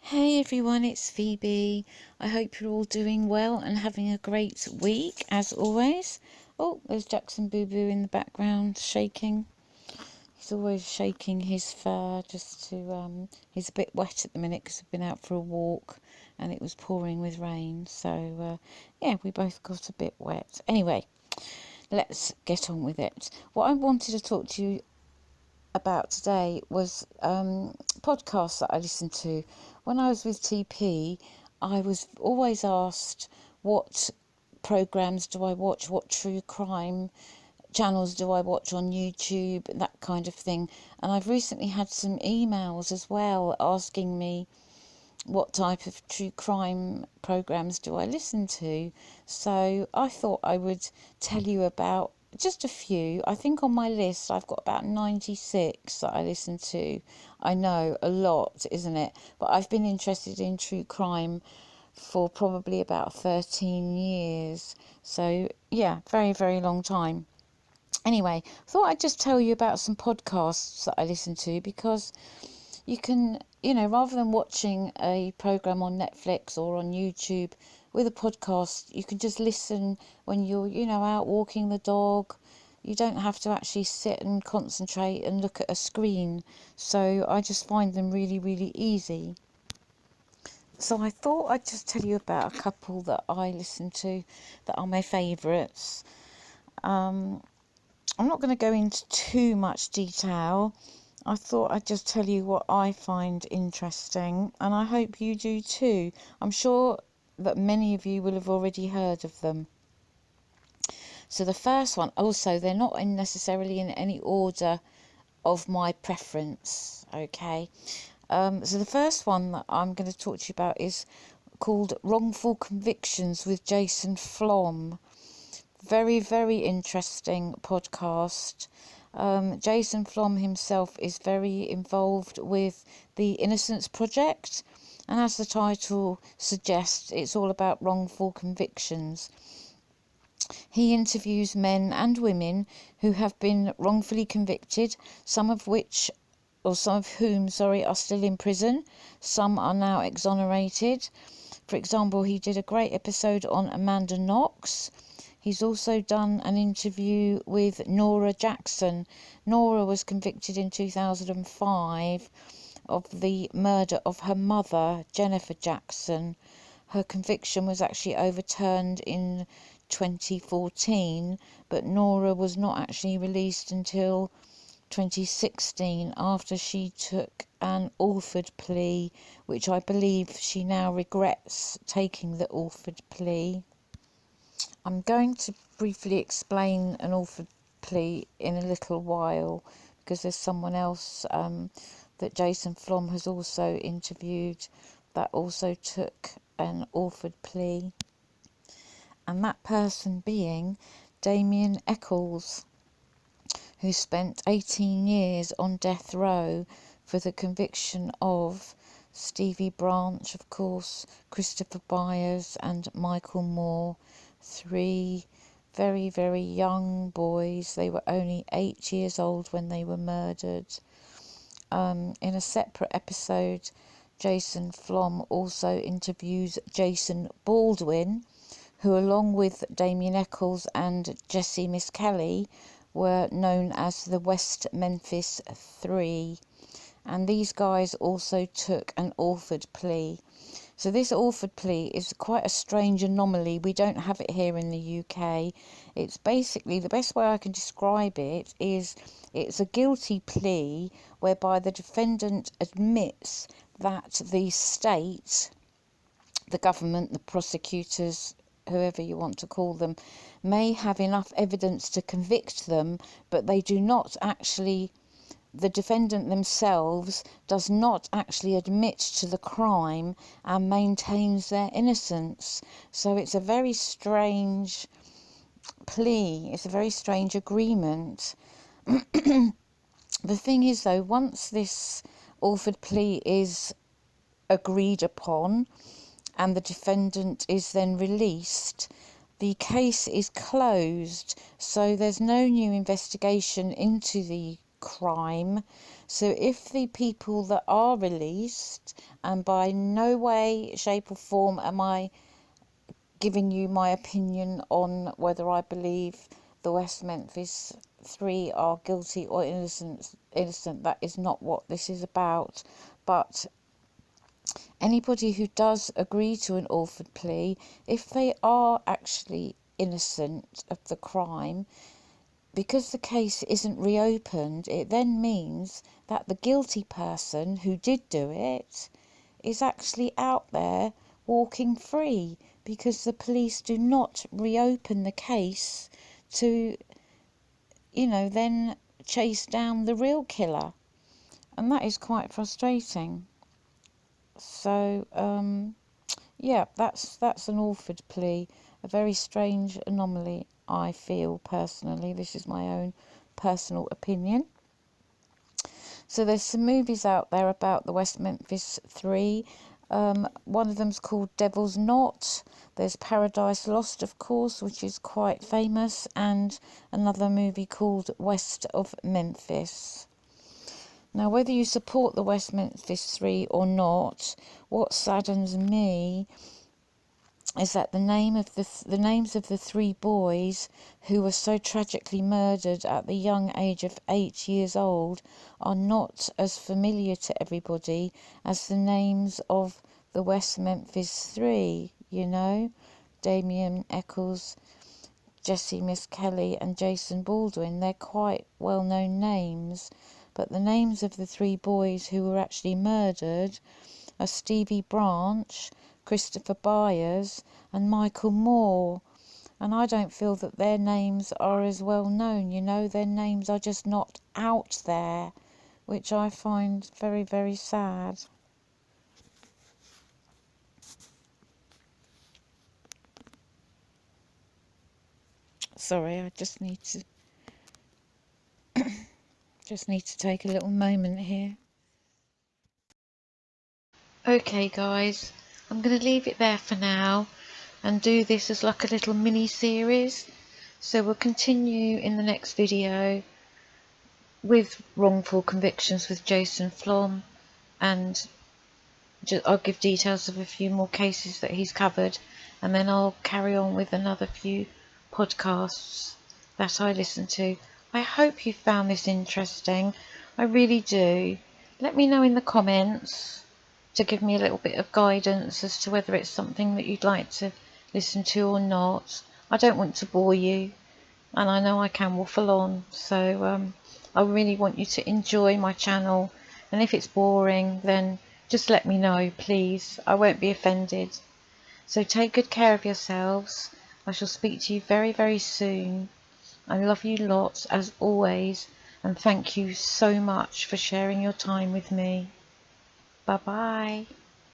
Hey everyone, it's Phoebe. I hope you're all doing well and having a great week as always. Oh, there's Jackson Boo Boo in the background shaking. He's always shaking his fur just to, he's a bit wet at the minute because we've been out for a walk and it was pouring with rain. So, yeah, we both got a bit wet. Anyway, let's get on with it. What I wanted to talk to you about today was podcasts that I listened to. When I was with TP, I was always asked what programs do I watch, what true crime channels do I watch on YouTube, that kind of thing. And I've recently had some emails as well asking me what type of true crime programs do I listen to. So I thought I would tell you about just a few. I think on my list I've got about 96 that I listen to. I know, a lot, isn't it? But I've been interested in true crime for probably about 13 years. So yeah, very, very long time. Anyway, I thought I'd just tell you about some podcasts that I listen to because you can, rather than watching a program on Netflix or on YouTube, with a podcast, you can just listen when you're, out walking the dog. You don't have to actually sit and concentrate and look at a screen. So I just find them really, really easy. So I thought I'd just tell you about a couple that I listen to that are my favourites. I'm not going to go into too much detail. I thought I'd just tell you what I find interesting, and I hope you do too. I'm sure that many of you will have already heard of them. So the first one, also, they're not necessarily in any order of my preference, okay? So the first one that I'm going to talk to you about is called Wrongful Convictions with Jason Flom. Very, very interesting podcast. Jason Flom himself is very involved with the Innocence Project, and as the title suggests, it's all about wrongful convictions. He interviews men and women who have been wrongfully convicted, some of whom, are still in prison. Some are now exonerated. For example, he did a great episode on Amanda Knox. He's also done an interview with Nora Jackson. Nora was convicted in 2005 of the murder of her mother, Jennifer Jackson. Her conviction was actually overturned in 2014, but Nora was not actually released until 2016 after she took an Alford Plea, which I believe she now regrets taking the Alford Plea. I'm going to briefly explain an Alford Plea in a little while because there's someone else that Jason Flom has also interviewed that also took an Alford Plea, and that person being Damien Echols, who spent 18 years on death row for the conviction of Stevie Branch, of course, Christopher Byers and Michael Moore, 3 very, very young boys. They were only 8 years old when they were murdered. In a separate episode, Jason Flom also interviews Jason Baldwin, who along with Damien Echols and Jessie Miss Kelly were known as the West Memphis 3, and these guys also took an Alford Plea. So this Alford Plea is quite a strange anomaly. We don't have it here in the UK. It's basically, the best way I can describe it is it's a guilty plea whereby the defendant admits that the state, the government, the prosecutors, whoever you want to call them, may have enough evidence to convict them, but they do not actually, the defendant themselves does not actually admit to the crime and maintains their innocence. So it's a very strange plea, it's a very strange agreement. The thing is though, once this Alford Plea is agreed upon and the defendant is then released, the case is closed, so there's no new investigation into the crime. So if the people that are released, and by no way, shape or form am I giving you my opinion on whether I believe the West Memphis 3 are guilty or innocent, that is not what this is about. But anybody who does agree to an Alford plea, if they are actually innocent of the crime, because the case isn't reopened, it then means that the guilty person who did do it is actually out there walking free, because the police do not reopen the case to, then chase down the real killer. And that is quite frustrating. So, yeah, that's an Alford plea, a very strange anomaly, I feel personally. This is my own personal opinion. So there's some movies out there about the West Memphis 3. One of them's called Devil's Knot. There's Paradise Lost, of course, which is quite famous, and another movie called West of Memphis. Now, whether you support the West Memphis 3 or not, what saddens me is that the names of the 3 boys who were so tragically murdered at the young age of 8 years old are not as familiar to everybody as the names of the West Memphis 3, Damien, Echols, Jessie, Miss Kelly and Jason Baldwin. They're quite well-known names, but the names of the 3 boys who were actually murdered are Stevie Branch, Christopher Byers and Michael Moore, and I don't feel that their names are as well known. Their names are just not out there, which I find very, very sad. Sorry, I just need to take a little moment here. Okay guys, I'm going to leave it there for now and do this as like a little mini series. So we'll continue in the next video with Wrongful Convictions with Jason Flom, and I'll give details of a few more cases that he's covered, and then I'll carry on with another few podcasts that I listen to. I hope you found this interesting. I really do. Let me know in the comments to give me a little bit of guidance as to whether it's something that you'd like to listen to or not. I don't want to bore you, and I know I can waffle on, so I really want you to enjoy my channel, and if it's boring then just let me know, please. I won't be offended. So take good care of yourselves. I shall speak to you very, very soon. I love you lots as always, and thank you so much for sharing your time with me. Bye bye.